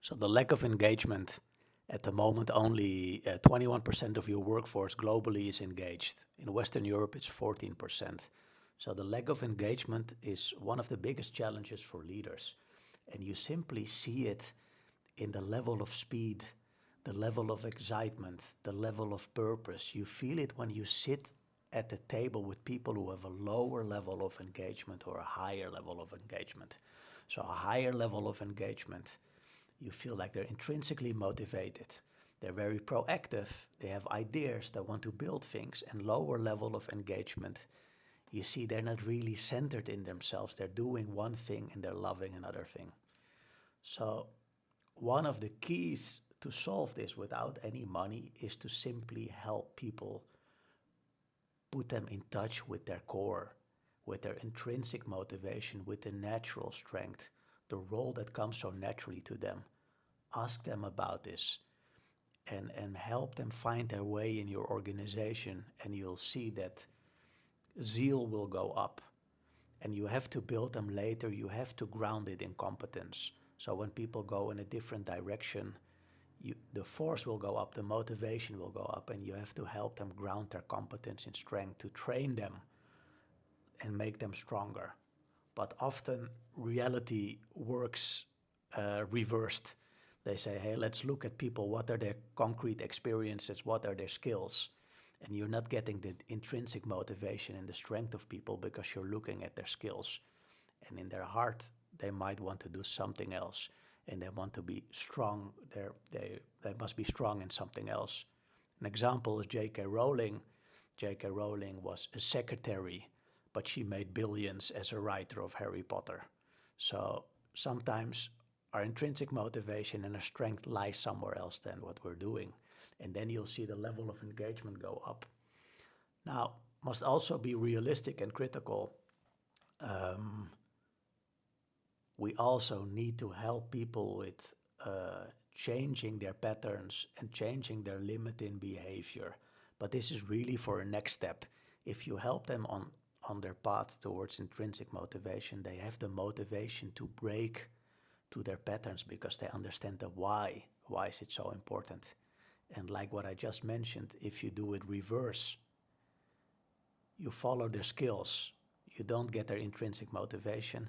So the lack of engagement, at the moment, only 21% of your workforce globally is engaged. In Western Europe, it's 14%. So the lack of engagement is one of the biggest challenges for leaders. And you simply see it in the level of speed, the level of excitement, the level of purpose. You feel it when you sit at the table with people who have a lower level of engagement or a higher level of engagement. So a higher level of engagement, you feel like they're intrinsically motivated. They're very proactive. They have ideas. They want to build things. And lower level of engagement, you see they're not really centered in themselves. They're doing one thing and they're loving another thing. So one of the keys to solve this without any money is to simply help people put them in touch with their core, with their intrinsic motivation, with the natural strength, the role that comes so naturally to them. Ask them about this and help them find their way in your organization, and you'll see that zeal will go up. And you have to build them later, you have to ground it in competence. So when people go in a different direction, the force will go up, the motivation will go up, and you have to help them ground their competence in strength to train them and make them stronger. But often reality works reversed. They say, hey, let's look at people. What are their concrete experiences? What are their skills? And you're not getting the intrinsic motivation and the strength of people because you're looking at their skills. And in their heart, they might want to do something else. And they want to be strong. They must be strong in something else. An example is J.K. Rowling. J.K. Rowling was a secretary, but she made billions as a writer of Harry Potter. So sometimes our intrinsic motivation and our strength lies somewhere else than what we're doing. And then you'll see the level of engagement go up. Now, must also be realistic and critical. We also need to help people with changing their patterns and changing their limiting behavior. But this is really for a next step. If you help them on their path towards intrinsic motivation, they have the motivation to break to their patterns because they understand the why. Why is it so important? And like what I just mentioned, if you do it reverse, you follow their skills, you don't get their intrinsic motivation,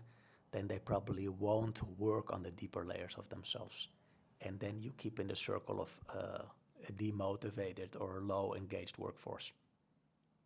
then they probably won't work on the deeper layers of themselves. And then you keep in the circle of a demotivated or low engaged workforce.